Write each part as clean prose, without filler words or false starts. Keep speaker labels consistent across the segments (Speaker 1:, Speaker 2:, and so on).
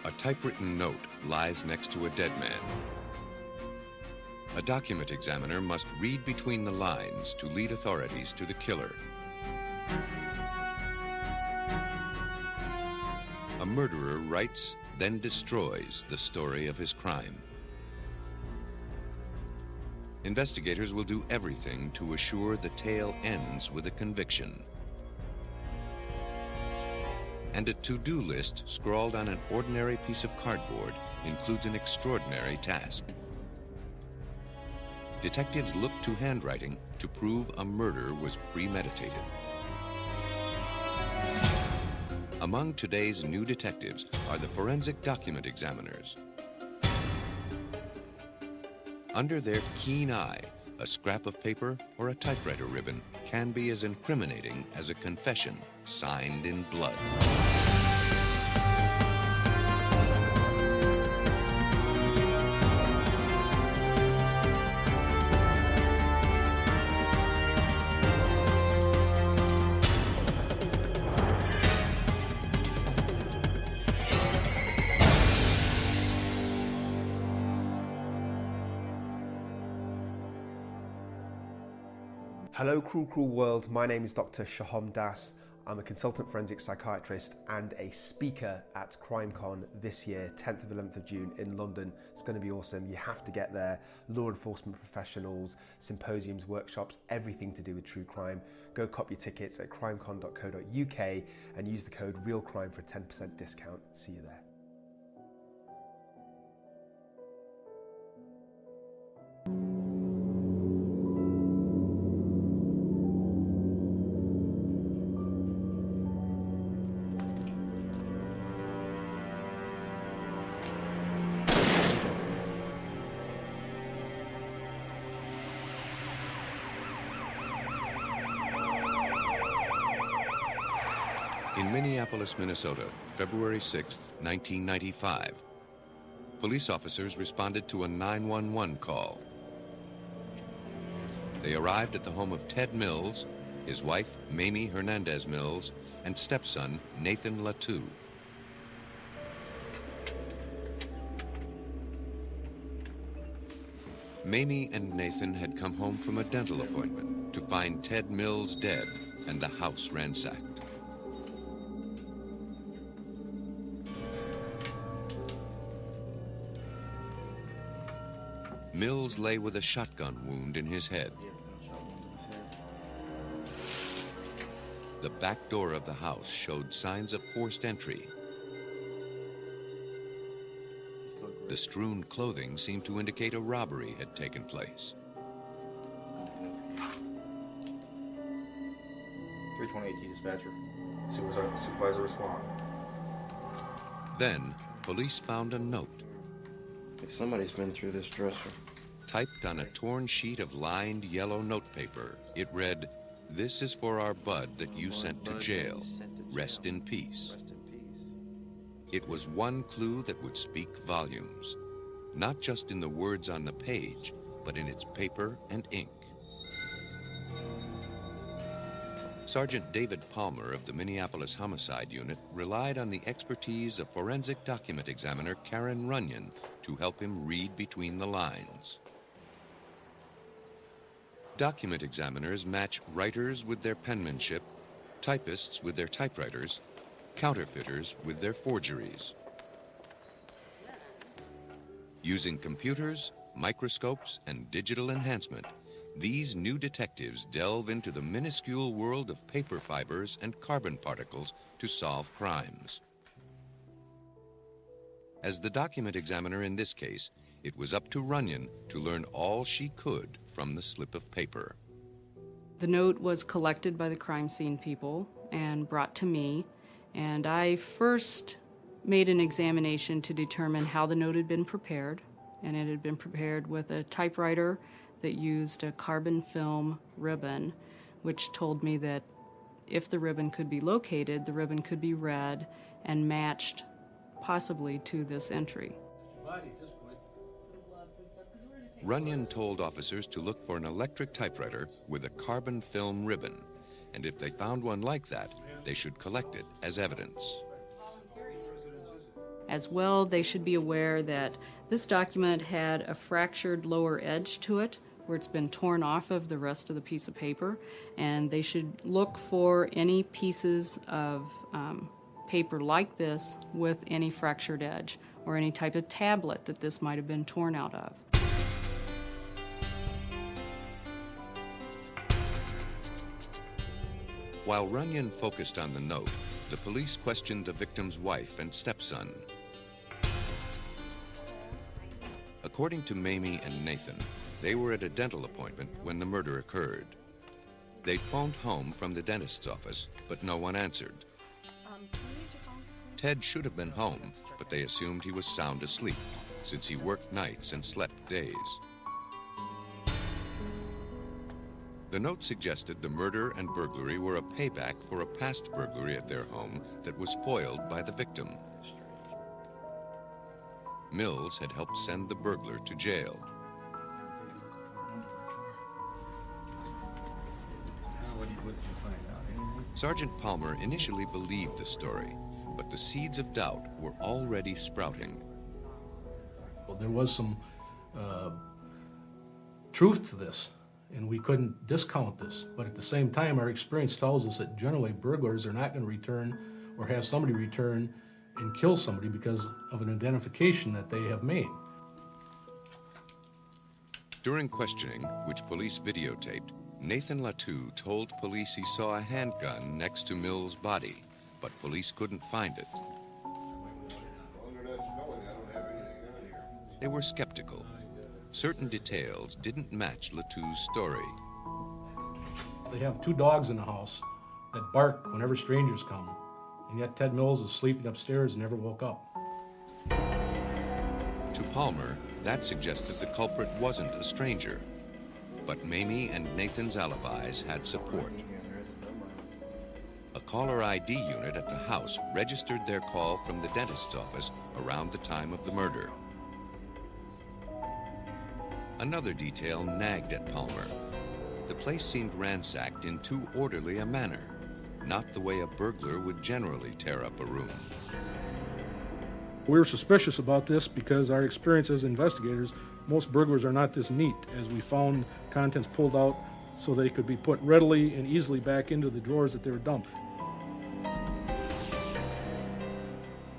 Speaker 1: A typewritten note lies next to a dead man. A document examiner must read between the lines to lead authorities to the killer. A murderer writes, then destroys the story of his crime. Investigators will do everything to assure the tale ends with a conviction. And a to-do list scrawled on an ordinary piece of cardboard includes an extraordinary task. Detectives look to handwriting to prove a murder was premeditated. Among today's new detectives are the forensic document examiners. Under their keen eye, a scrap of paper or a typewriter ribbon can be as incriminating as a confession signed in blood.
Speaker 2: Hello, cruel world. My name is Dr. Shaham Das. I'm a consultant forensic psychiatrist and a speaker at CrimeCon this year, 10th of 11th of June in London. It's going to be awesome. You have to get there. Law enforcement professionals, symposiums, workshops, everything to do with true crime. Go cop your tickets at crimecon.co.uk and use the code REALCRIME for a 10% discount. See you there.
Speaker 1: In Minneapolis, Minnesota, February 6, 1995, police officers responded to a 911 call. They arrived at the home of Ted Mills, his wife, Mamie Hernandez Mills, and stepson, Nathan Latu. Mamie and Nathan had come home from a dental appointment to find Ted Mills dead and the house ransacked. Mills lay with a shotgun wound in his head. The back door of the house showed signs of forced entry. The strewn clothing seemed to indicate a robbery had taken place.
Speaker 3: 320 dispatcher. Supervisor respond.
Speaker 1: Then, police found a note.
Speaker 3: If somebody's been through this dresser.
Speaker 1: Typed on a torn sheet of lined yellow notepaper, it read, "This is for our bud that you sent to jail. Rest in peace." It was one clue that would speak volumes, not just in the words on the page, but in its paper and ink. Sergeant David Palmer of the Minneapolis Homicide Unit relied on the expertise of forensic document examiner Karen Runyon to help him read between the lines. Document examiners match writers with their penmanship, typists with their typewriters, counterfeiters with their forgeries. Using computers, microscopes, and digital enhancement, these new detectives delve into the minuscule world of paper fibers and carbon particles to solve crimes. As the document examiner in this case, it was up to Runyon to learn all she could from the slip of paper.
Speaker 4: The note was collected by the crime scene people and brought to me, and I first made an examination to determine how the note had been prepared, and it had been prepared with a typewriter that used a carbon film ribbon, which told me that if the ribbon could be located, the ribbon could be read and matched possibly to this entry.
Speaker 1: Runyon told officers to look for an electric typewriter with a carbon film ribbon, and if they found one like that, they should collect it as evidence.
Speaker 4: As well, they should be aware that this document had a fractured lower edge to it, where it's been torn off of the rest of the piece of paper, and they should look for any pieces of paper like this with any fractured edge, or any type of tablet that this might have been torn out of.
Speaker 1: While Runyon focused on the note, the police questioned the victim's wife and stepson. According to Mamie and Nathan, they were at a dental appointment when the murder occurred. They'd phoned home from the dentist's office, but no one answered. Ted should have been home, but they assumed he was sound asleep, since he worked nights and slept days. The note suggested the murder and burglary were a payback for a past burglary at their home that was foiled by the victim. Mills had helped send the burglar to jail. Sergeant Palmer initially believed the story, but the seeds of doubt were already sprouting.
Speaker 5: Well, there was some truth to this, and we couldn't discount this. But at the same time, our experience tells us that generally burglars are not going to return or have somebody return and kill somebody because of an identification that they have made.
Speaker 1: During questioning, which police videotaped, Nathan Latoux told police he saw a handgun next to Mills' body, but police couldn't find it. They were skeptical. Certain details didn't match Latoux's story.
Speaker 5: They have 2 dogs in the house that bark whenever strangers come, and yet Ted Mills is sleeping upstairs and never woke up.
Speaker 1: To Palmer, that suggested the culprit wasn't a stranger. But Mamie and Nathan's alibis had support. A caller ID unit at the house registered their call from the dentist's office around the time of the murder. Another detail nagged at Palmer. The place seemed ransacked in too orderly a manner, not the way a burglar would generally tear up a room.
Speaker 5: We were suspicious about this because our experience as investigators, most burglars are not this neat, as we found contents pulled out so they could be put readily and easily back into the drawers that they were dumped.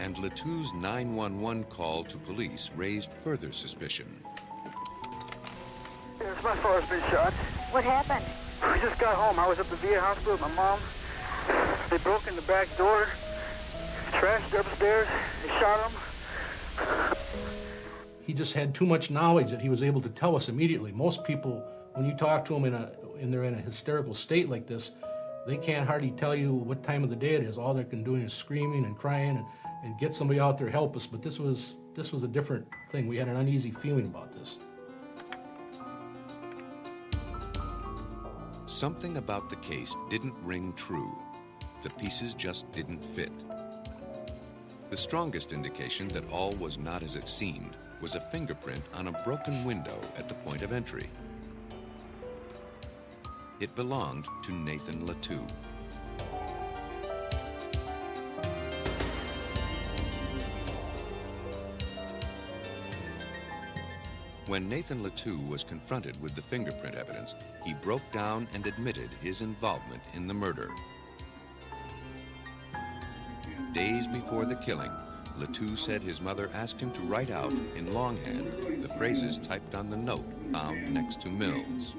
Speaker 1: And Latoux's 911 call to police raised further suspicion.
Speaker 6: Yes, my father's been shot.
Speaker 7: What happened?
Speaker 6: We just got home. I was at the VA hospital with my mom. They broke in the back door, trashed upstairs, they shot him.
Speaker 5: He just had too much knowledge that he was able to tell us immediately. Most people, when you talk to them they're in a hysterical state like this, they can't hardly tell you what time of the day it is. All they're doing is screaming and crying and get somebody out there help us. But this was a different thing. We had an uneasy feeling about this.
Speaker 1: Something about the case didn't ring true. The pieces just didn't fit. The strongest indication that all was not as it seemed was a fingerprint on a broken window at the point of entry. It belonged to Nathan Latoux. When Nathan Latoux was confronted with the fingerprint evidence, he broke down and admitted his involvement in the murder. Days before the killing, Latoux said his mother asked him to write out in longhand the phrases typed on the note found next to Mills.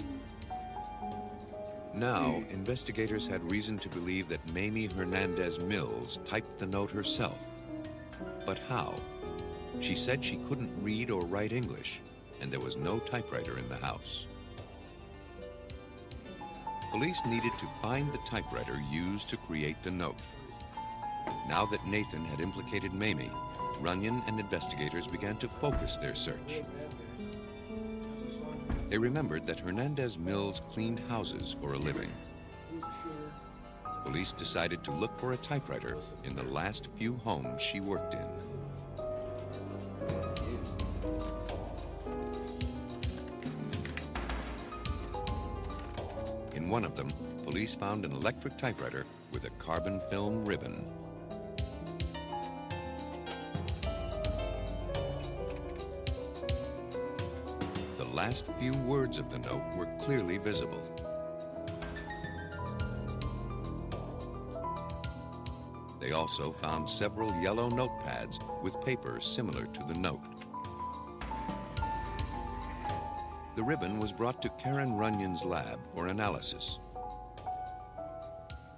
Speaker 1: Now, investigators had reason to believe that Mamie Hernandez Mills typed the note herself. But how? She said she couldn't read or write English, and there was no typewriter in the house. Police needed to find the typewriter used to create the note. Now that Nathan had implicated Mamie, Runyon and investigators began to focus their search. They remembered that Hernandez Mills cleaned houses for a living. Police decided to look for a typewriter in the last few homes she worked in. In one of them, police found an electric typewriter with a carbon film ribbon. last few words of the note were clearly visible. They also found several yellow notepads with paper similar to the note. The ribbon was brought to Karen Runyon's lab for analysis.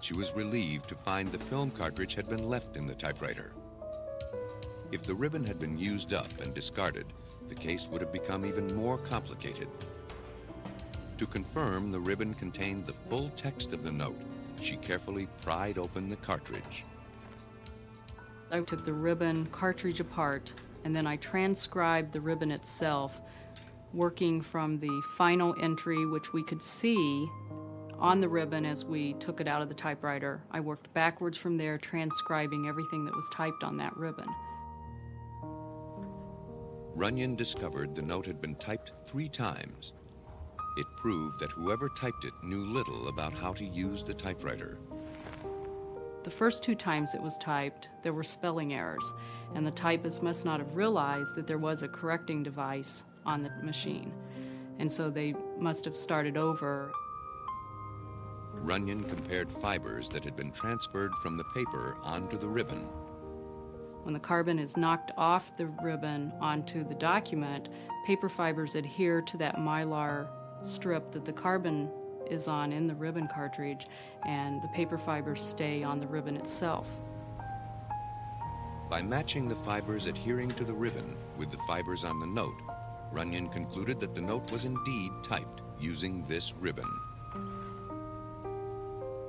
Speaker 1: She was relieved to find the film cartridge had been left in the typewriter. If the ribbon had been used up and discarded, the case would have become even more complicated. To confirm the ribbon contained the full text of the note, she carefully pried open the cartridge.
Speaker 4: I took the ribbon cartridge apart, and then I transcribed the ribbon itself, working from the final entry, which we could see on the ribbon as we took it out of the typewriter. I worked backwards from there, transcribing everything that was typed on that ribbon.
Speaker 1: Runyon discovered the note had been typed 3 times. It proved that whoever typed it knew little about how to use the typewriter.
Speaker 4: The first 2 times it was typed, there were spelling errors, and the typist must not have realized that there was a correcting device on the machine, and so they must have started over.
Speaker 1: Runyon compared fibers that had been transferred from the paper onto the ribbon.
Speaker 4: When the carbon is knocked off the ribbon onto the document, paper fibers adhere to that mylar strip that the carbon is on in the ribbon cartridge, and the paper fibers stay on the ribbon itself.
Speaker 1: By matching the fibers adhering to the ribbon with the fibers on the note, Runyon concluded that the note was indeed typed using this ribbon.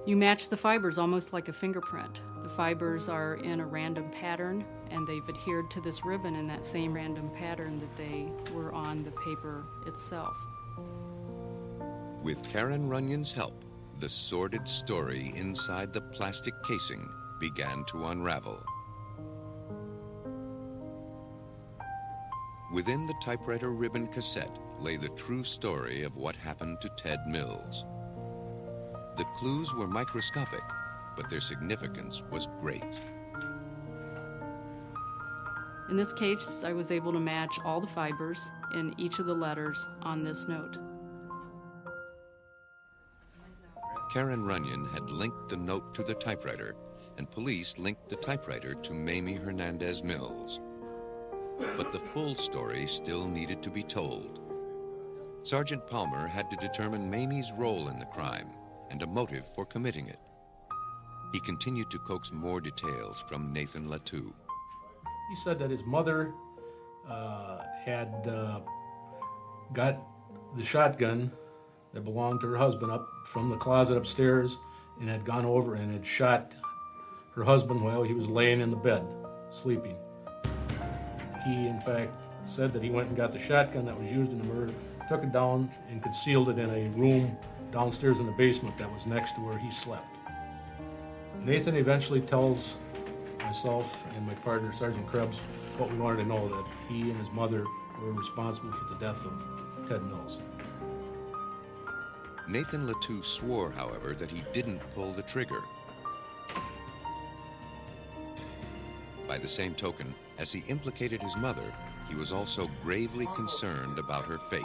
Speaker 4: You match the fibers almost like a fingerprint. The fibers are in a random pattern, and they've adhered to this ribbon in that same random pattern that they were on the paper itself.
Speaker 1: With Karen Runyon's help, the sordid story inside the plastic casing began to unravel. Within the typewriter ribbon cassette lay the true story of what happened to Ted Mills. The clues were microscopic, but their significance was great.
Speaker 4: In this case, I was able to match all the fibers in each of the letters on this note.
Speaker 1: Karen Runyon had linked the note to the typewriter, and police linked the typewriter to Mamie Hernandez Mills. But the full story still needed to be told. Sergeant Palmer had to determine Mamie's role in the crime and a motive for committing it. He continued to coax more details from Nathan Latou.
Speaker 5: He said that his mother had got the shotgun that belonged to her husband up from the closet upstairs and had gone over and had shot her husband while he was laying in the bed, sleeping. He, in fact, said that he went and got the shotgun that was used in the murder, took it down and concealed it in a room downstairs in the basement that was next to where he slept. Nathan eventually tells myself and my partner, Sergeant Krebs, what we wanted to know, that he and his mother were responsible for the death of Ted Mills.
Speaker 1: Nathan Latou swore, however, that he didn't pull the trigger. By the same token, as he implicated his mother, he was also gravely concerned about her fate.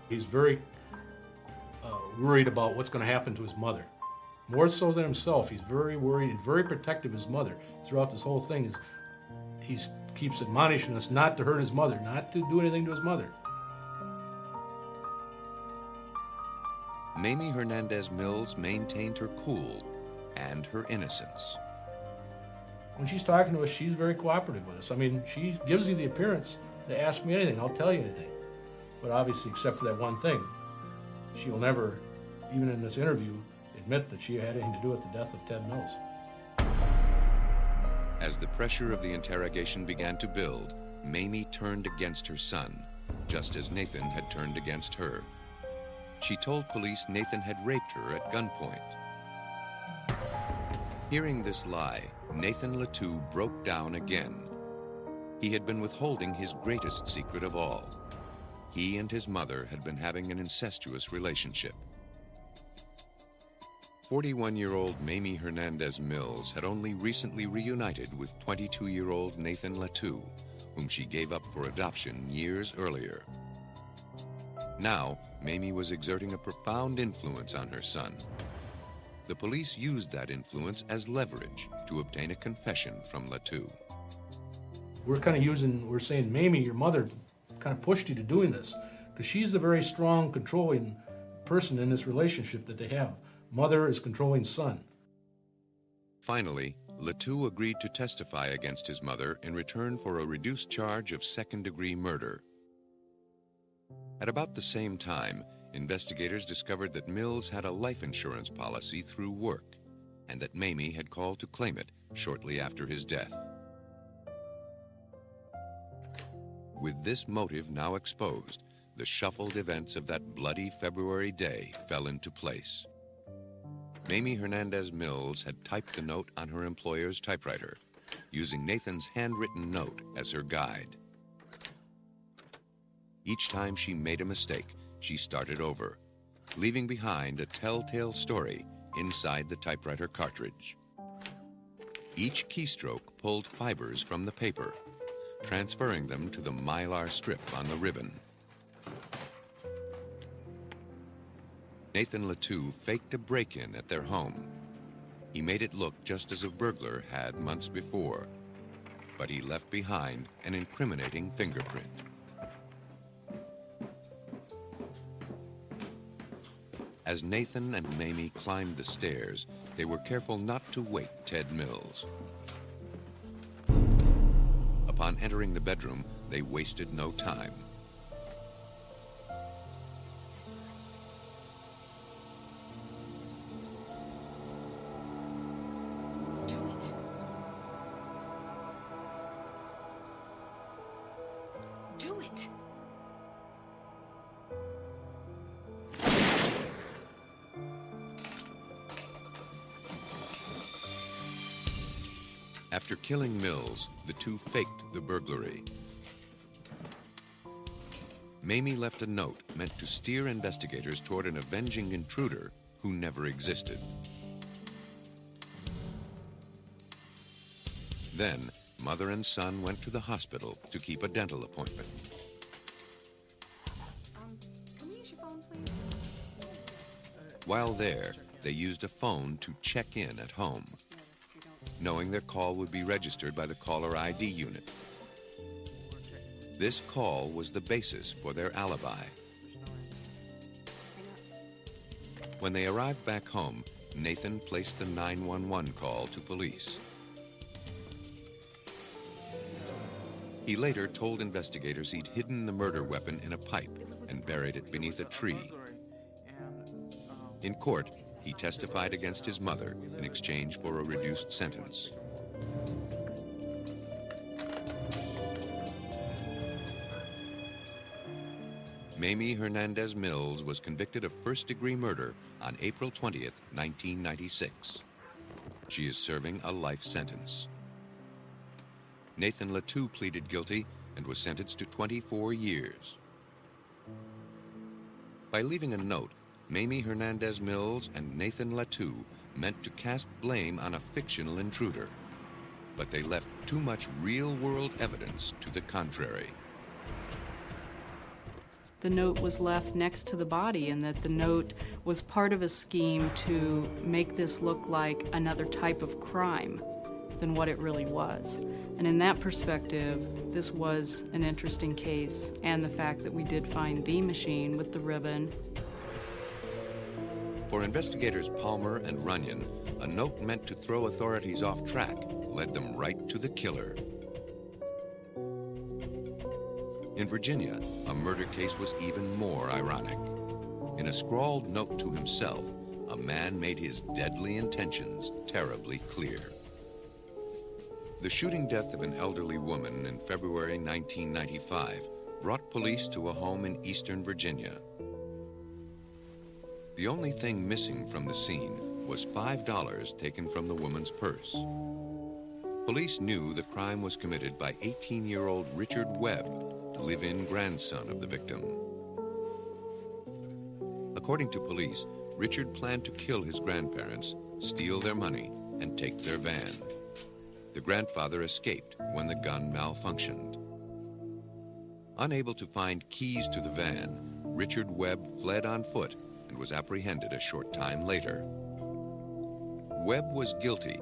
Speaker 5: He's very worried about what's going to happen to his mother. More so than himself, he's very worried and very protective of his mother. Throughout this whole thing, he keeps admonishing us not to hurt his mother, not to do anything to his mother.
Speaker 1: Mamie Hernandez Mills maintained her cool and her innocence.
Speaker 5: When she's talking to us, she's very cooperative with us. I mean, she gives you the appearance to ask me anything, I'll tell you anything. But obviously, except for that one thing, she will never, even in this interview, admit that she had anything to do with the death of Ted Mills.
Speaker 1: As the pressure of the interrogation began to build, Mamie turned against her son, just as Nathan had turned against her. She told police Nathan had raped her at gunpoint. Hearing this lie, Nathan Latou broke down again. He had been withholding his greatest secret of all. He and his mother had been having an incestuous relationship. 41-year-old Mamie Hernandez Mills had only recently reunited with 22-year-old Nathan Latou, whom she gave up for adoption years earlier. Now, Mamie was exerting a profound influence on her son. The police used that influence as leverage to obtain a confession from Latou.
Speaker 5: We're saying, Mamie, your mother kind of pushed you to doing this, because she's the very strong, controlling person in this relationship that they have. Mother is controlling son.
Speaker 1: Finally, Latou agreed to testify against his mother in return for a reduced charge of second-degree murder. At about the same time, investigators discovered that Mills had a life insurance policy through work, and that Mamie had called to claim it shortly after his death. With this motive now exposed, the shuffled events of that bloody February day fell into place. Mamie Hernandez Mills had typed the note on her employer's typewriter, using Nathan's handwritten note as her guide. Each time she made a mistake, she started over, leaving behind a telltale story inside the typewriter cartridge. Each keystroke pulled fibers from the paper, transferring them to the mylar strip on the ribbon. Nathan Latou faked a break-in at their home. He made it look just as a burglar had months before, but he left behind an incriminating fingerprint. As Nathan and Mamie climbed the stairs, they were careful not to wake Ted Mills. Upon entering the bedroom, they wasted no time.
Speaker 7: Do it.
Speaker 1: After killing Mills, the two faked the burglary. Mamie left a note meant to steer investigators toward an avenging intruder who never existed. Then, mother and son went to the hospital to keep a dental appointment.
Speaker 7: Can we use your phone, please?
Speaker 1: While there, they used a phone to check in at home, knowing their call would be registered by the caller ID unit. This call was the basis for their alibi. When they arrived back home, Nathan placed the 911 call to police. He later told investigators he'd hidden the murder weapon in a pipe and buried it beneath a tree. In court, he testified against his mother in exchange for a reduced sentence. Mamie Hernandez Mills was convicted of first-degree murder on April 20th, 1996. She is serving a life sentence. Nathan Latou pleaded guilty and was sentenced to 24 years. By leaving a note, Mamie Hernandez Mills and Nathan Latou meant to cast blame on a fictional intruder, but they left too much real-world evidence to the contrary.
Speaker 4: The note was left next to the body, and that the note was part of a scheme to make this look like another type of crime than what it really was. And in that perspective, this was an interesting case, and the fact that we did find the machine with the ribbon.
Speaker 1: For investigators Palmer and Runyon, a note meant to throw authorities off track led them right to the killer. In Virginia, a murder case was even more ironic. In a scrawled note to himself, a man made his deadly intentions terribly clear. The shooting death of an elderly woman in February 1995 brought police to a home in eastern Virginia. The only thing missing from the scene was $5 taken from the woman's purse. Police knew the crime was committed by 18-year-old Richard Webb, live-in grandson of the victim. According to police, Richard planned to kill his grandparents, steal their money, and take their van. The grandfather escaped when the gun malfunctioned. Unable to find keys to the van, Richard Webb fled on foot and was apprehended a short time later. Webb was guilty,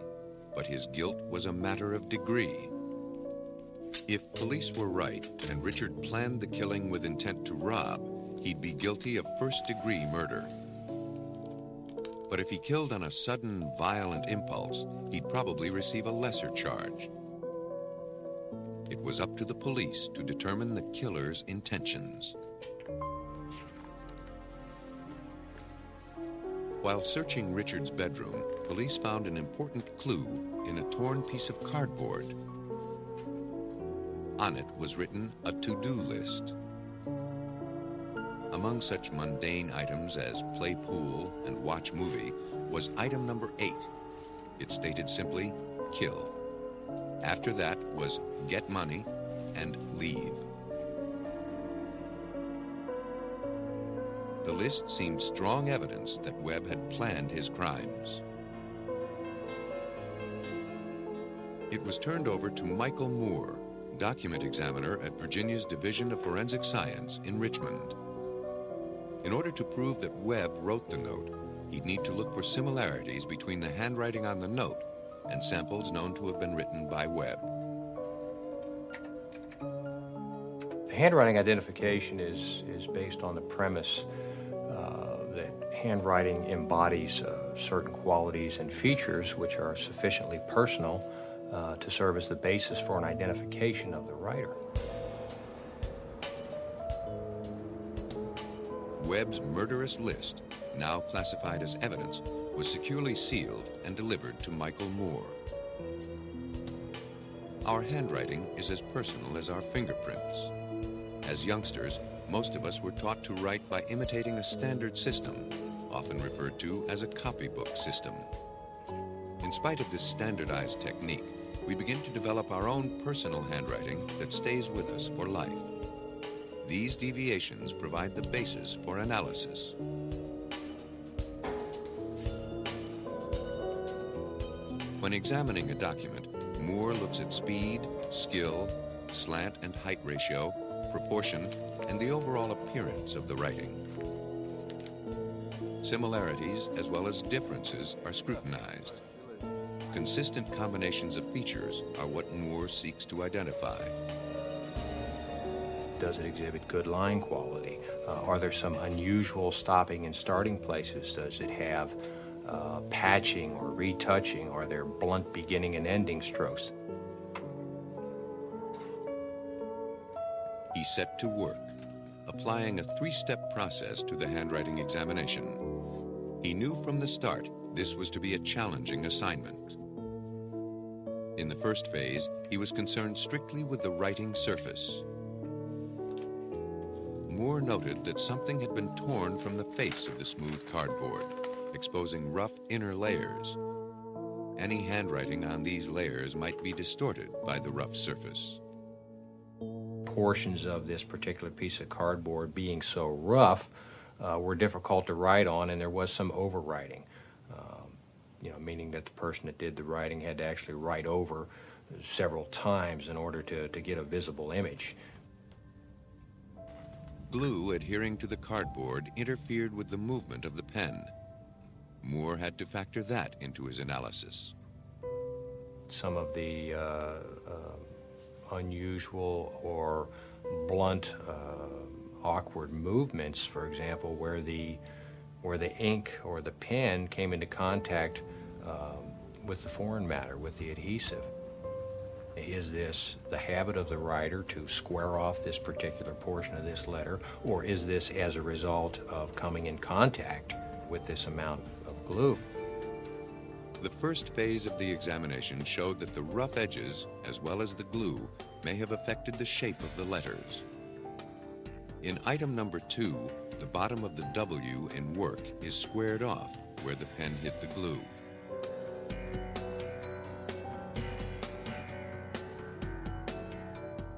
Speaker 1: but his guilt was a matter of degree. If police were right and Richard planned the killing with intent to rob, he'd be guilty of first-degree murder. But if he killed on a sudden, violent impulse, he'd probably receive a lesser charge. It was up to the police to determine the killer's intentions. While searching Richard's bedroom, police found an important clue in a torn piece of cardboard. On it was written a to-do list. Among such mundane items as play pool and watch movie was item number 8. It stated simply, kill. After that was get money and leave. The list seemed strong evidence that Webb had planned his crimes. It was turned over to Michael Moore, document examiner at Virginia's Division of Forensic Science in Richmond. In order to prove that Webb wrote the note, he'd need to look for similarities between the handwriting on the note and samples known to have been written by Webb.
Speaker 8: Handwriting identification is based on the premise that handwriting embodies certain qualities and features which are sufficiently personal to serve as the basis for an identification of the writer.
Speaker 1: Webb's murderous list, now classified as evidence, was securely sealed and delivered to Michael Moore. Our handwriting is as personal as our fingerprints. As youngsters, most of us were taught to write by imitating a standard system, often referred to as a copybook system. In spite of this standardized technique, we begin to develop our own personal handwriting that stays with us for life. These deviations provide the basis for analysis. When examining a document, Moore looks at speed, skill, slant and height ratio, proportion, and the overall appearance of the writing. Similarities as well as differences are scrutinized. Consistent combinations of features are what Moore seeks to identify.
Speaker 8: Does it exhibit good line quality? Are there some unusual stopping and starting places? Does it have patching or retouching? Are there blunt beginning and ending strokes?
Speaker 1: He set to work, applying a 3-step process to the handwriting examination. He knew from the start this was to be a challenging assignment. In the first phase, he was concerned strictly with the writing surface. Moore noted that something had been torn from the face of the smooth cardboard, exposing rough inner layers. Any handwriting on these layers might be distorted by the rough surface.
Speaker 8: Portions of this particular piece of cardboard being so rough were difficult to write on, and there was some overwriting. Meaning that the person that did the writing had to actually write over several times in order to get a visible image.
Speaker 1: Glue adhering to the cardboard interfered with the movement of the pen. Moore had to factor that into his analysis.
Speaker 8: Some of the unusual or blunt, awkward movements, for example, where the ink or the pen came into contact with the foreign matter, with the adhesive. Is this the habit of the writer to square off this particular portion of this letter, or is this as a result of coming in contact with this amount of glue?
Speaker 1: The first phase of the examination showed that the rough edges, as well as the glue, may have affected the shape of the letters. In item number 2, the bottom of the W in work is squared off where the pen hit the glue.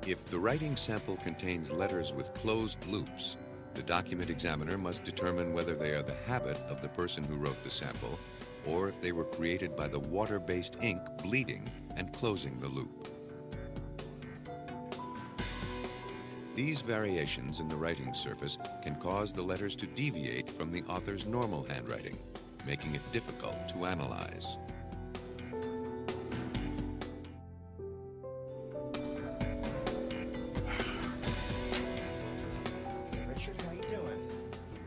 Speaker 1: If the writing sample contains letters with closed loops, the document examiner must determine whether they are the habit of the person who wrote the sample, or if they were created by the water-based ink bleeding and closing the loop. These variations in the writing surface can cause the letters to deviate from the author's normal handwriting, making it difficult to analyze.
Speaker 3: Richard, how you doing?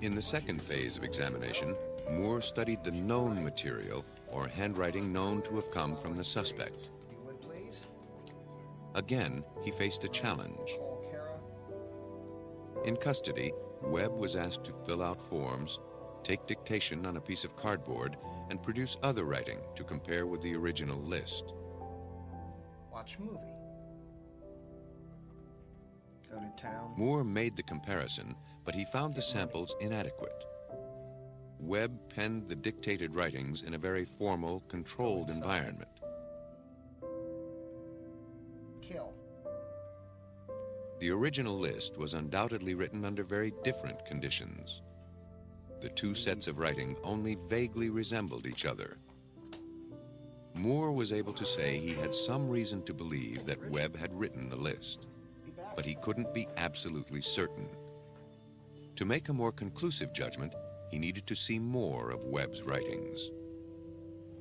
Speaker 1: In the second phase of examination, Moore studied the known material or handwriting known to have come from the suspect.
Speaker 3: You would please?
Speaker 1: Again, he faced a challenge.
Speaker 3: Paul Cara.
Speaker 1: In custody, Webb was asked to fill out forms, take dictation on a piece of cardboard, and produce other writing to compare with the original list.
Speaker 3: Watch movie. Go to town.
Speaker 1: Moore made the comparison, but he found the samples inadequate. Webb penned the dictated writings in a very formal, controlled environment.
Speaker 3: Kill.
Speaker 1: The original list was undoubtedly written under very different conditions. The two sets of writing only vaguely resembled each other. Moore was able to say he had some reason to believe that Webb had written the list, but he couldn't be absolutely certain. To make a more conclusive judgment, he needed to see more of Webb's writings.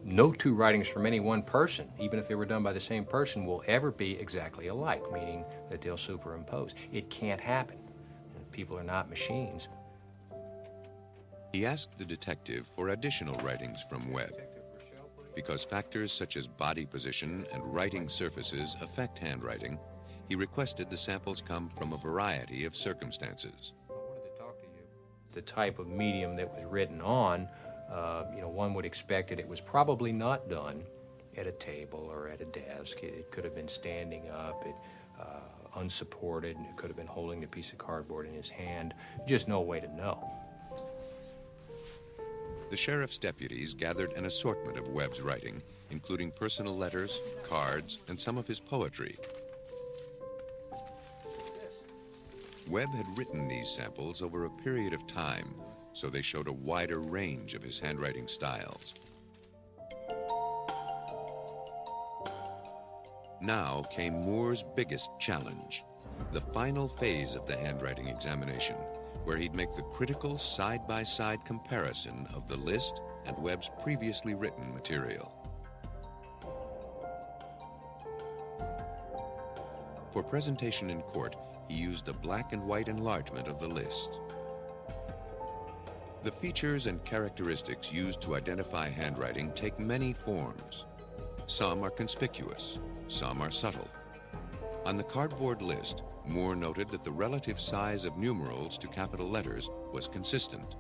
Speaker 8: No two writings from any one person, even if they were done by the same person, will ever be exactly alike, meaning that they'll superimpose. It can't happen. People are not machines.
Speaker 1: He asked the detective for additional writings from Webb. Because factors such as body position and writing surfaces affect handwriting, he requested the samples come from a variety of circumstances.
Speaker 8: The type of medium that was written on, one would expect that it was probably not done at a table or at a desk. It could have been standing up, unsupported, and it could have been holding a piece of cardboard in his hand. Just no way to know.
Speaker 1: The sheriff's deputies gathered an assortment of Webb's writing, including personal letters, cards, and some of his poetry. Webb had written these samples over a period of time, so they showed a wider range of his handwriting styles. Now came Moore's biggest challenge, the final phase of the handwriting examination, where he'd make the critical side-by-side comparison of the list and Webb's previously written material. For presentation in court, he used a black and white enlargement of the list. The features and characteristics used to identify handwriting take many forms. Some are conspicuous, some are subtle. On the cardboard list, Moore noted that the relative size of numerals to capital letters was consistent.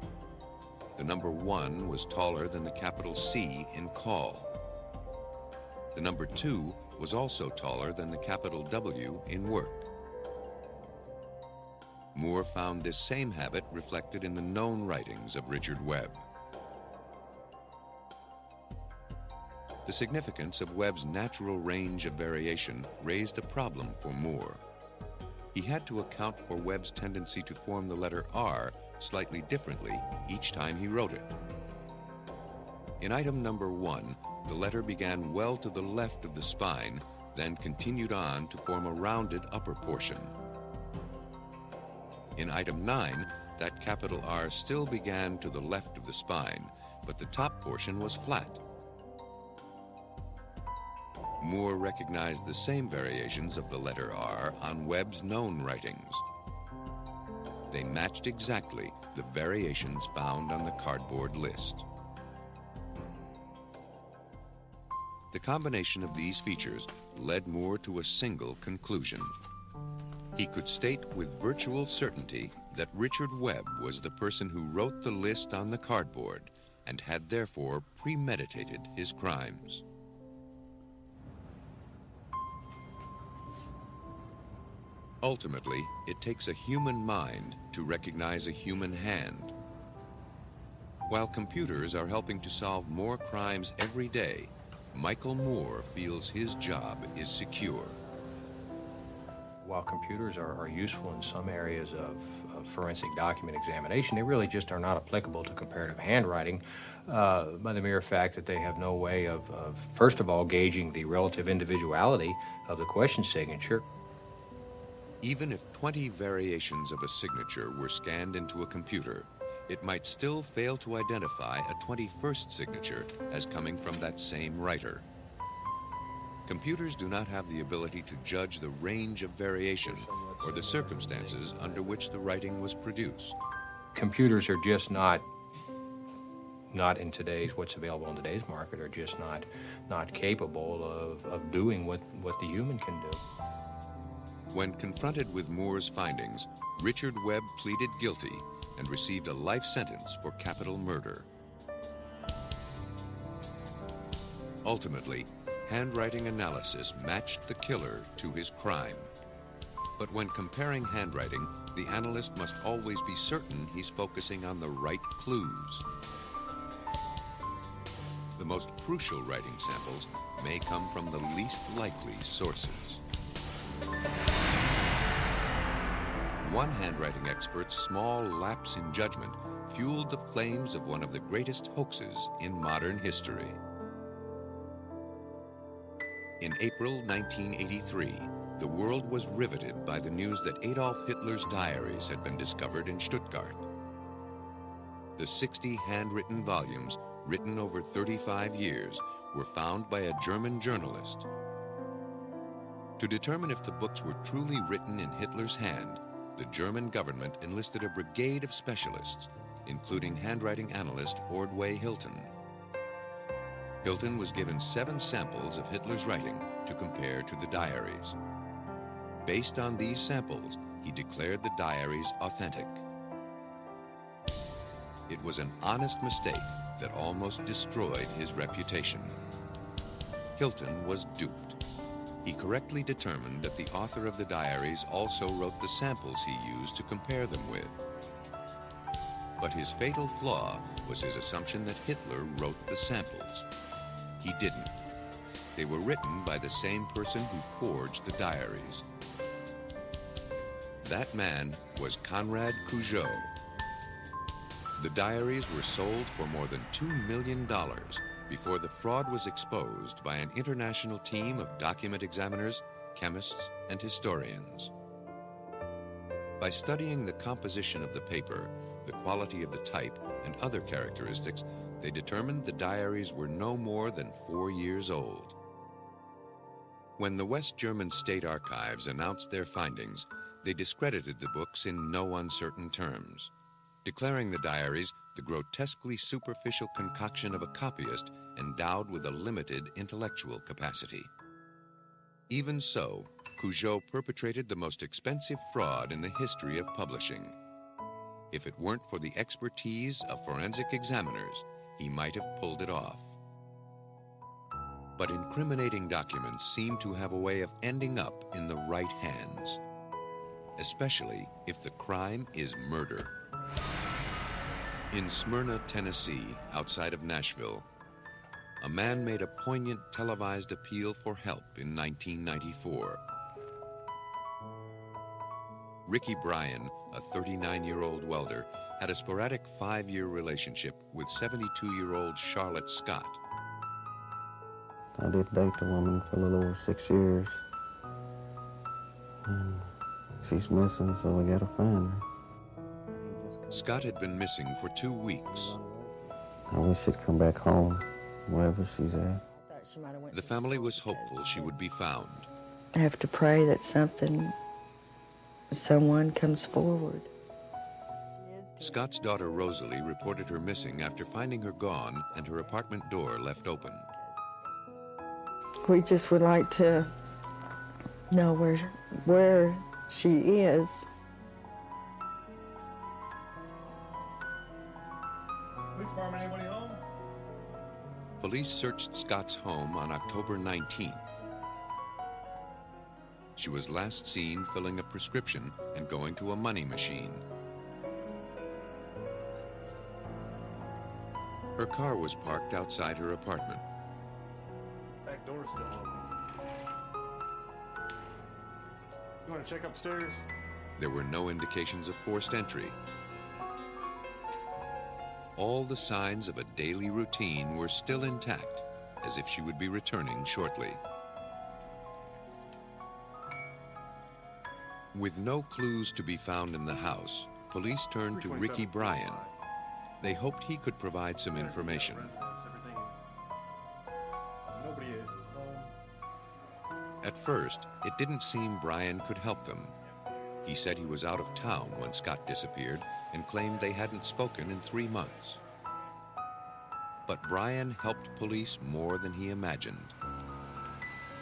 Speaker 1: The number 1 was taller than the capital C in call. The number 2 was also taller than the capital W in work. Moore found this same habit reflected in the known writings of Richard Webb. The significance of Webb's natural range of variation raised a problem for Moore. He had to account for Webb's tendency to form the letter R slightly differently each time he wrote it. In item number 1, the letter began well to the left of the spine, then continued on to form a rounded upper portion. In item 9, that capital R still began to the left of the spine, but the top portion was flat. Moore recognized the same variations of the letter R on Webb's known writings. They matched exactly the variations found on the cardboard list. The combination of these features led Moore to a single conclusion. He could state with virtual certainty that Richard Webb was the person who wrote the list on the cardboard and had therefore premeditated his crimes. Ultimately, it takes a human mind to recognize a human hand. While computers are helping to solve more crimes every day, Michael Moore feels his job is secure.
Speaker 8: While computers are useful in some areas of forensic document examination, they really just are not applicable to comparative handwriting by the mere fact that they have no way of first of all, gauging the relative individuality of the question signature.
Speaker 1: Even if 20 variations of a signature were scanned into a computer, it might still fail to identify a 21st signature as coming from that same writer. Computers do not have the ability to judge the range of variation or the circumstances under which the writing was produced.
Speaker 8: Computers are just not in today's, what's available in today's market, are just not capable of doing what the human can do.
Speaker 1: When confronted with Moore's findings, Richard Webb pleaded guilty and received a life sentence for capital murder. Ultimately, handwriting analysis matched the killer to his crime. But when comparing handwriting, the analyst must always be certain he's focusing on the right clues. The most crucial writing samples may come from the least likely sources. One handwriting expert's small lapse in judgment fueled the flames of one of the greatest hoaxes in modern history. In April 1983, the world was riveted by the news that Adolf Hitler's diaries had been discovered in Stuttgart. The 60 handwritten volumes, written over 35 years, were found by a German journalist. To determine if the books were truly written in Hitler's hand, the German government enlisted a brigade of specialists, including handwriting analyst Ordway Hilton. Hilton was given 7 samples of Hitler's writing to compare to the diaries. Based on these samples, he declared the diaries authentic. It was an honest mistake that almost destroyed his reputation. Hilton was duped. He correctly determined that the author of the diaries also wrote the samples he used to compare them with. But his fatal flaw was his assumption that Hitler wrote the samples. He didn't. They were written by the same person who forged the diaries. That man was Conrad Cujo. The diaries were sold for more than $2 million before the fraud was exposed by an international team of document examiners, chemists, and historians. By studying the composition of the paper, the quality of the type, and other characteristics, they determined the diaries were no more than 4 years old. When the West German State Archives announced their findings, they discredited the books in no uncertain terms, declaring the diaries the grotesquely superficial concoction of a copyist endowed with a limited intellectual capacity. Even so, Cujo perpetrated the most expensive fraud in the history of publishing. If it weren't for the expertise of forensic examiners, he might have pulled it off. But incriminating documents seem to have a way of ending up in the right hands, especially if the crime is murder. In Smyrna, Tennessee, outside of Nashville, a man made a poignant televised appeal for help in 1994. Ricky Bryan, a 39-year-old welder, had a sporadic 5-year relationship with 72-year-old Charlotte Scott.
Speaker 9: I did date the woman for a little over 6 years. And she's missing, so we gotta find her.
Speaker 1: Scott had been missing for 2 weeks.
Speaker 9: I wish she'd come back home, wherever she's at.
Speaker 1: The family was hopeful she would be found.
Speaker 10: I have to pray that someone comes forward.
Speaker 1: Scott's daughter Rosalie reported her missing after finding her gone and her apartment door left open.
Speaker 10: We just would like to know where she is.
Speaker 11: Anybody home?
Speaker 1: Police searched Scott's home on October 19th. She was last seen filling a prescription and going to a money machine. Her car was parked outside her apartment.
Speaker 11: Back door's still open. You want to check upstairs?
Speaker 1: There were no indications of forced entry. All the signs of a daily routine were still intact, as if she would be returning shortly. With no clues to be found in the house, police turned to Ricky Bryan. They hoped he could provide some information.
Speaker 11: Nobody is home.
Speaker 1: At first, it didn't seem Bryan could help them. He said he was out of town when Scott disappeared and claimed they hadn't spoken in 3 months. But Bryan helped police more than he imagined.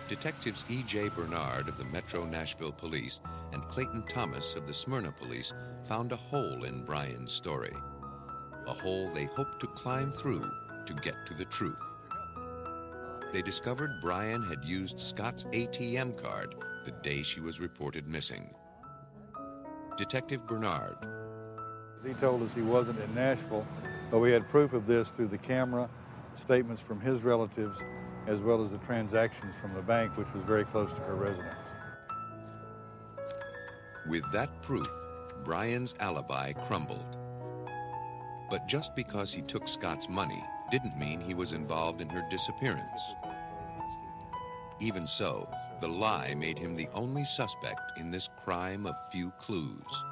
Speaker 1: Detectives E.J. Bernard of the Metro Nashville Police and Clayton Thomas of the Smyrna Police found a hole in Bryan's story. A hole they hoped to climb through to get to the truth. They discovered Bryan had used Scott's ATM card the day she was reported missing. Detective Bernard.
Speaker 12: He told us he wasn't in Nashville, but we had proof of this through the camera, statements from his relatives, as well as the transactions from the bank, which was very close to her residence.
Speaker 1: With that proof, Bryan's alibi crumbled. But just because he took Scott's money didn't mean he was involved in her disappearance. Even so, the lie made him the only suspect in this crime of few clues.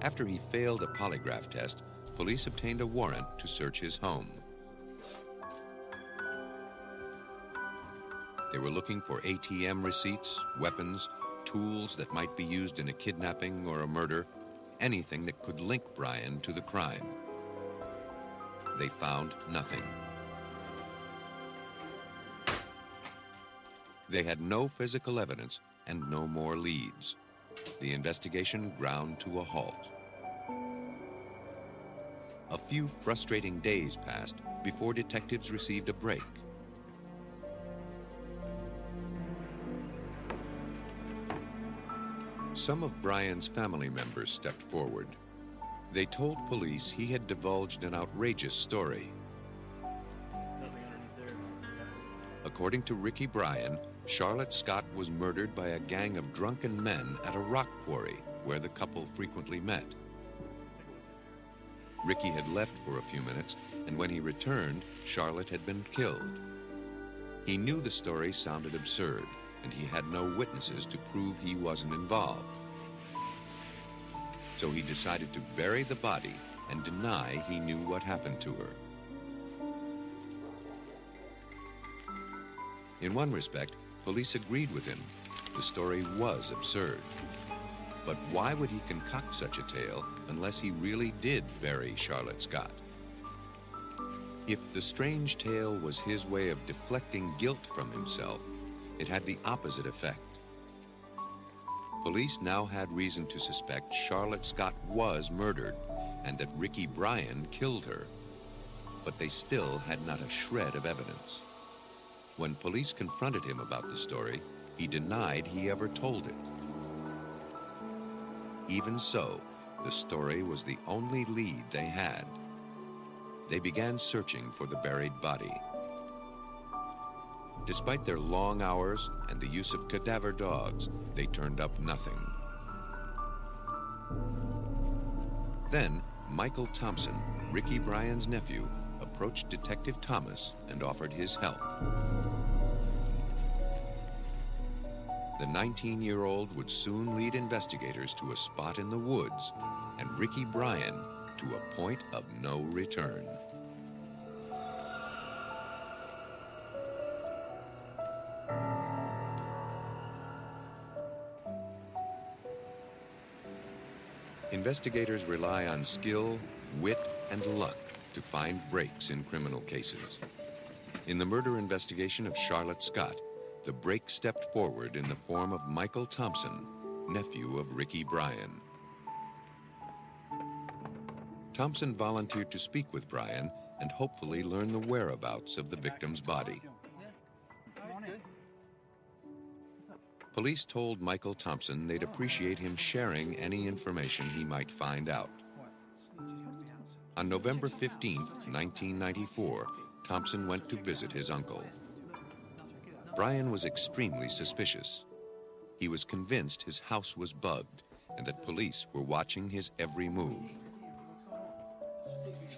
Speaker 1: After he failed a polygraph test, police obtained a warrant to search his home. They were looking for ATM receipts, weapons, tools that might be used in a kidnapping or a murder, anything that could link Bryan to the crime. They found nothing. They had no physical evidence and no more leads. The investigation ground to a halt. A few frustrating days passed before detectives received a break. Some of Bryan's family members stepped forward. They told police he had divulged an outrageous story. According to Ricky Bryan, Charlotte Scott was murdered by a gang of drunken men at a rock quarry where the couple frequently met. Ricky had left for a few minutes, and when he returned, Charlotte had been killed. He knew the story sounded absurd, and he had no witnesses to prove he wasn't involved. So he decided to bury the body and deny he knew what happened to her. In one respect, police agreed with him. The story was absurd. But why would he concoct such a tale unless he really did bury Charlotte Scott? If the strange tale was his way of deflecting guilt from himself, it had the opposite effect. Police now had reason to suspect Charlotte Scott was murdered and that Ricky Bryan killed her. But they still had not a shred of evidence. When police confronted him about the story, he denied he ever told it. Even so, the story was the only lead they had. They began searching for the buried body. Despite their long hours and the use of cadaver dogs, they turned up nothing. Then, Michael Thompson, Ricky Bryan's nephew, approached Detective Thomas and offered his help. The 19-year-old would soon lead investigators to a spot in the woods and Ricky Bryan to a point of no return. Investigators rely on skill, wit, and luck to find breaks in criminal cases. In the murder investigation of Charlotte Scott, the break stepped forward in the form of Michael Thompson, nephew of Ricky Bryan. Thompson volunteered to speak with Bryan and hopefully learn the whereabouts of the victim's body. Police told Michael Thompson they'd appreciate him sharing any information he might find out. On November 15, 1994, Thompson went to visit his uncle. Bryan was extremely suspicious. He was convinced his house was bugged and that police were watching his every move.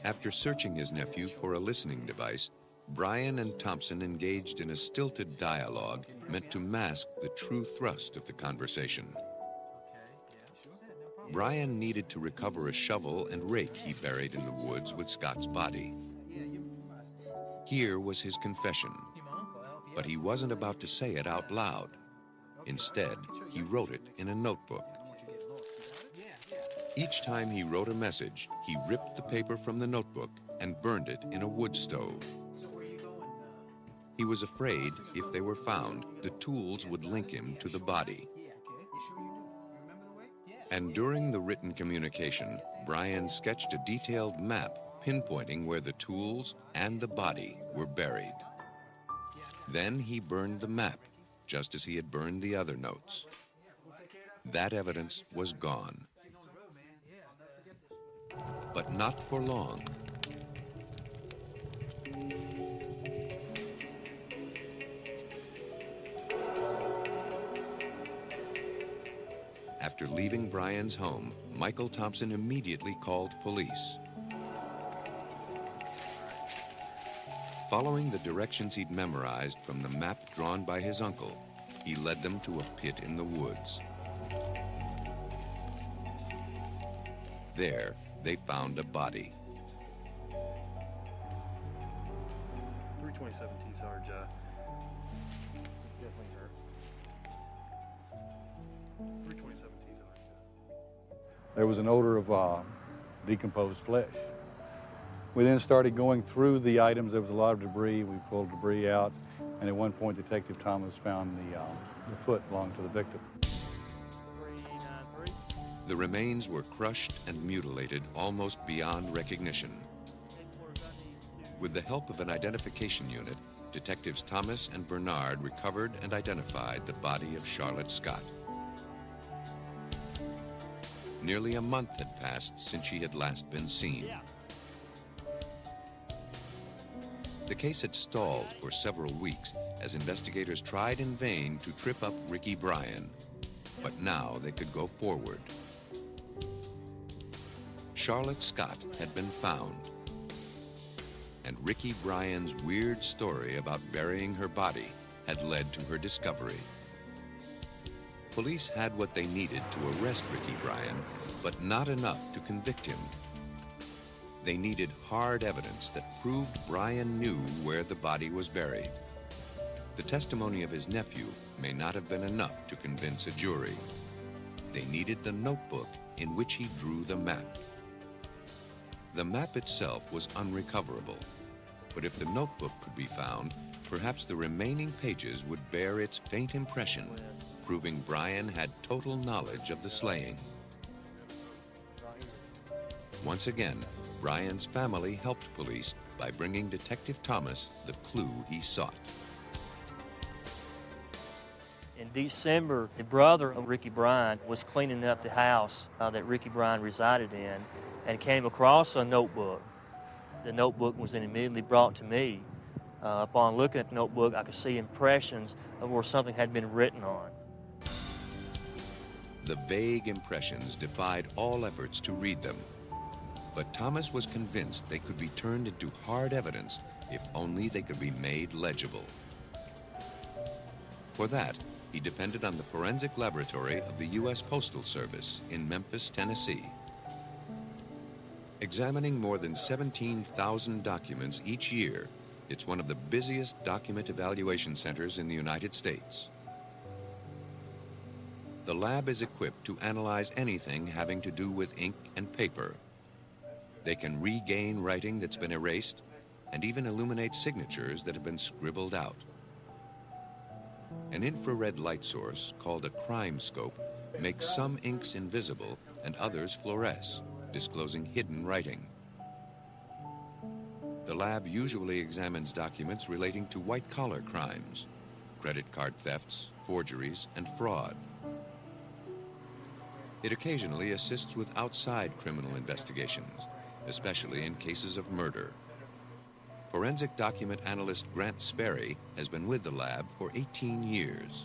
Speaker 1: After searching his nephew for a listening device, Bryan and Thompson engaged in a stilted dialogue meant to mask the true thrust of the conversation. Bryan needed to recover a shovel and rake he buried in the woods with Scott's body. Here was his confession, but he wasn't about to say it out loud. Instead, he wrote it in a notebook. Each time he wrote a message, he ripped the paper from the notebook and burned it in a wood stove. He was afraid if they were found, the tools would link him to the body. And during the written communication, Bryan sketched a detailed map pinpointing where the tools and the body were buried. Then he burned the map, just as he had burned the other notes. That evidence was gone. But not for long. After leaving Bryan's home, Michael Thompson immediately called police. Following the directions he'd memorized from the map drawn by his uncle, he led them to a pit in the woods. There, they found a body.
Speaker 11: 327 T, Sarge. Definitely her. 327 T, Sarge.
Speaker 12: There was an odor of decomposed flesh. We then started going through the items. There was a lot of debris. We pulled debris out, and at one point, Detective Thomas found the foot belonged to the victim.
Speaker 11: 393.
Speaker 1: The remains were crushed and mutilated almost beyond recognition. With the help of an identification unit, Detectives Thomas and Bernard recovered and identified the body of Charlotte Scott. Nearly a month had passed since she had last been seen. The case had stalled for several weeks as investigators tried in vain to trip up Ricky Bryan, but now they could go forward. Charlotte Scott had been found, and Ricky Bryan's weird story about burying her body had led to her discovery. Police had what they needed to arrest Ricky Bryan, but not enough to convict him. They needed hard evidence that proved Bryan knew where the body was buried. The testimony of his nephew may not have been enough to convince a jury. They needed the notebook in which he drew the map. The map itself was unrecoverable, but if the notebook could be found, perhaps the remaining pages would bear its faint impression, proving Bryan had total knowledge of the slaying. Once again, Bryan's family helped police by bringing Detective Thomas the clue he sought.
Speaker 13: In December, the brother of Ricky Bryan was cleaning up the house that Ricky Bryan resided in and came across a notebook. The notebook was then immediately brought to me. Upon looking at the notebook, I could see impressions of where something had been written on.
Speaker 1: The vague impressions defied all efforts to read them. But Thomas was convinced they could be turned into hard evidence if only they could be made legible. For that, he depended on the forensic laboratory of the U.S. Postal Service in Memphis, Tennessee. Examining more than 17,000 documents each year, it's one of the busiest document evaluation centers in the United States. The lab is equipped to analyze anything having to do with ink and paper. They can regain writing that's been erased and even illuminate signatures that have been scribbled out. An infrared light source called a crime scope makes some inks invisible and others fluoresce, disclosing hidden writing. The lab usually examines documents relating to white-collar crimes, credit card thefts, forgeries, and fraud. It occasionally assists with outside criminal investigations, especially in cases of murder. Forensic document analyst Grant Sperry has been with the lab for 18 years.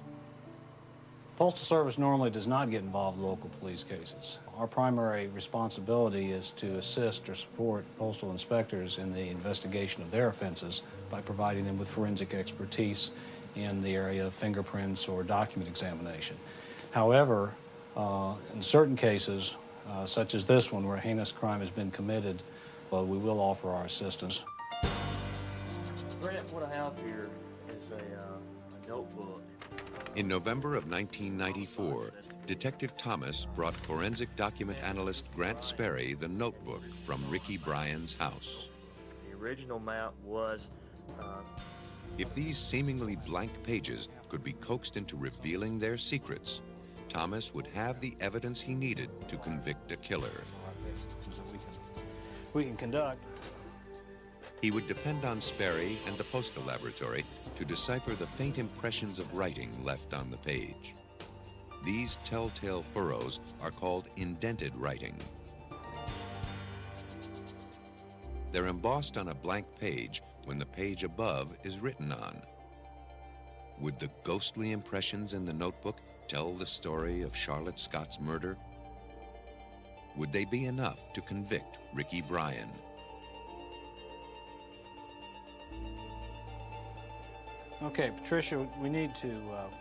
Speaker 14: Postal Service normally does not get involved in local police cases. Our primary responsibility is to assist or support postal inspectors in the investigation of their offenses by providing them with forensic expertise in the area of fingerprints or document examination. However, in certain cases, such as this one where a heinous crime has been committed, we will offer our assistance.
Speaker 13: Brett, what I have here is a notebook.
Speaker 1: In November of 1994, Detective Thomas brought forensic document analyst Grant Sperry the notebook from Ricky Bryan's house.
Speaker 13: The original map was...
Speaker 1: If these seemingly blank pages could be coaxed into revealing their secrets, Thomas would have the evidence he needed to convict a killer.
Speaker 14: We can conduct.
Speaker 1: He would depend on Sperry and the postal laboratory to decipher the faint impressions of writing left on the page. These telltale furrows are called indented writing. They're embossed on a blank page when the page above is written on. Would the ghostly impressions in the notebook tell the story of Charlotte Scott's murder? Would they be enough to convict Ricky Bryan?
Speaker 14: Okay, Patricia, we need to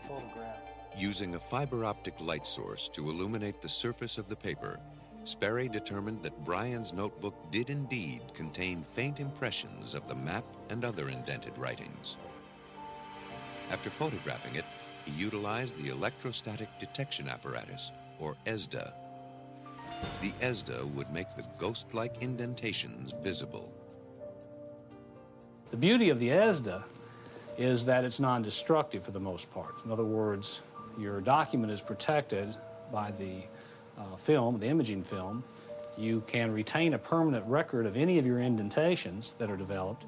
Speaker 14: photograph.
Speaker 1: Using a fiber optic light source to illuminate the surface of the paper, Sperry determined that Bryan's notebook did indeed contain faint impressions of the map and other indented writings. After photographing it, he utilized the electrostatic detection apparatus, or ESDA. The ESDA would make the ghost-like indentations visible.
Speaker 14: The beauty of the ESDA is that it's non-destructive for the most part. In other words, your document is protected by the film, the imaging film. You can retain a permanent record of any of your indentations that are developed.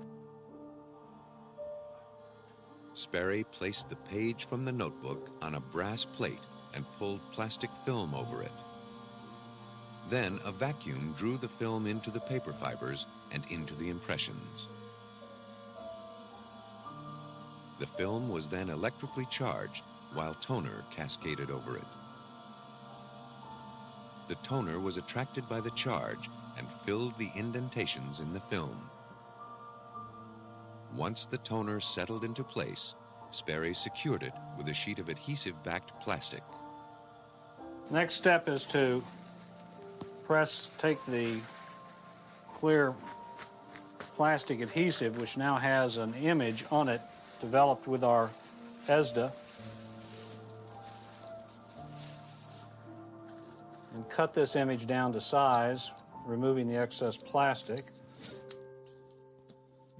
Speaker 1: Sperry placed the page from the notebook on a brass plate and pulled plastic film over it. Then a vacuum drew the film into the paper fibers and into the impressions. The film was then electrically charged while toner cascaded over it. The toner was attracted by the charge and filled the indentations in the film. Once the toner settled into place, Sperry secured it with a sheet of adhesive-backed plastic.
Speaker 14: Next step is to take the clear plastic adhesive, which now has an image on it developed with our ESDA, and cut this image down to size, removing the excess plastic.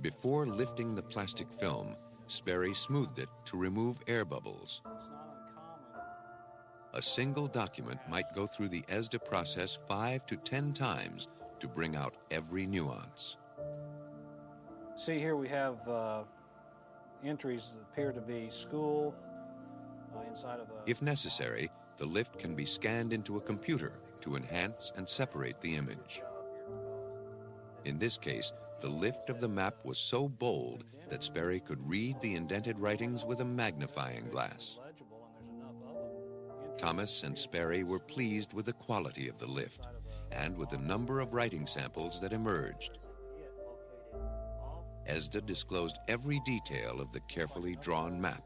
Speaker 1: Before lifting the plastic film, Sperry smoothed it to remove air bubbles. A single document might go through the ESDA process 5 to 10 times to bring out every nuance.
Speaker 14: See here we have entries that appear to be school inside of a...
Speaker 1: If necessary, the lift can be scanned into a computer to enhance and separate the image. In this case, the lift of the map was so bold that Sperry could read the indented writings with a magnifying glass. Thomas and Sperry were pleased with the quality of the lift and with the number of writing samples that emerged. ESDA disclosed every detail of the carefully drawn map,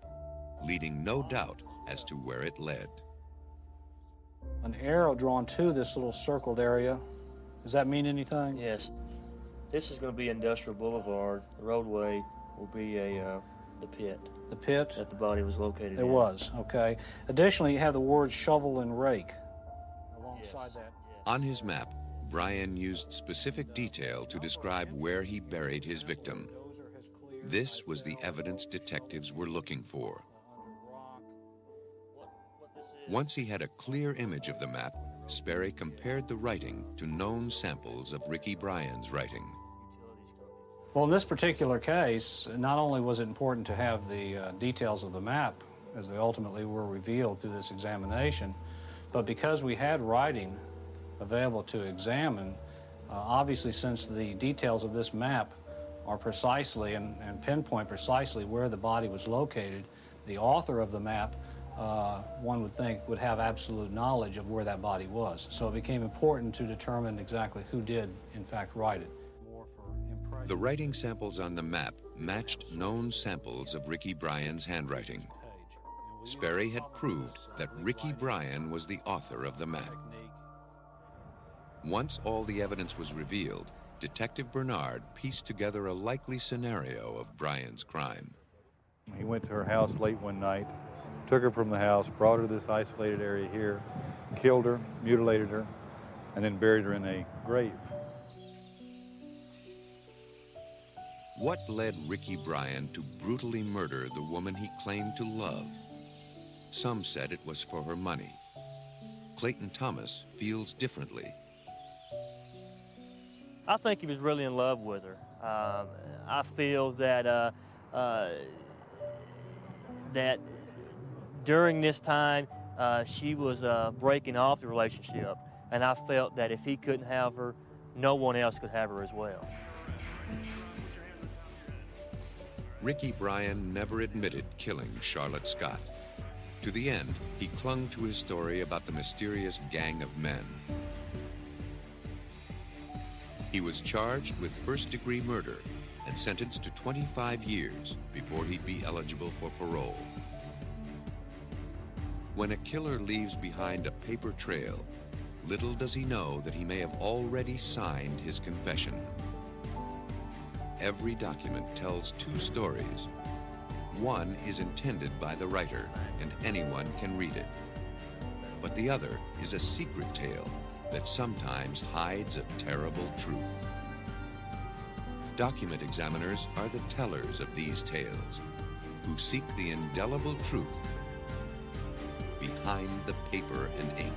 Speaker 1: leaving no doubt as to where it led.
Speaker 14: An arrow drawn to this little circled area. Does that mean anything?
Speaker 13: Yes. This is going to be Industrial Boulevard. The roadway will be the pit.
Speaker 14: The pit?
Speaker 13: That the body was located in.
Speaker 14: It was, okay. Additionally, you have the words shovel and rake alongside that.
Speaker 1: On his map, Bryan used specific detail to describe where he buried his victim. This was the evidence detectives were looking for. Once he had a clear image of the map, Sperry compared the writing to known samples of Ricky Bryan's writing.
Speaker 14: Well, in this particular case, not only was it important to have the details of the map, as they ultimately were revealed through this examination, but because we had writing available to examine, obviously since the details of this map are precisely and pinpoint precisely where the body was located, the author of the map one would think would have absolute knowledge of where that body was. So it became important to determine exactly who did, in fact, write it.
Speaker 1: The writing samples on the map matched known samples of Ricky Bryan's handwriting. Sperry had proved that Ricky Bryan was the author of the map. Once all the evidence was revealed, Detective Bernard pieced together a likely scenario of Bryan's crime.
Speaker 12: He went to her house late one night, took her from the house, brought her to this isolated area here, killed her, mutilated her, and then buried her in a grave.
Speaker 1: What led Ricky Bryan to brutally murder the woman he claimed to love? Some said it was for her money. Clayton Thomas feels differently.
Speaker 13: I think he was really in love with her. I feel that that during this time she was breaking off the relationship, and I felt that if he couldn't have her, no one else could have her as well.
Speaker 1: Ricky Bryan never admitted killing Charlotte Scott. To the end, he clung to his story about the mysterious gang of men. He was charged with first-degree murder and sentenced to 25 years before he'd be eligible for parole. When a killer leaves behind a paper trail, little does he know that he may have already signed his confession. Every document tells two stories. One is intended by the writer, and anyone can read it. But the other is a secret tale that sometimes hides a terrible truth. Document examiners are the tellers of these tales, who seek the indelible truth behind the paper and ink.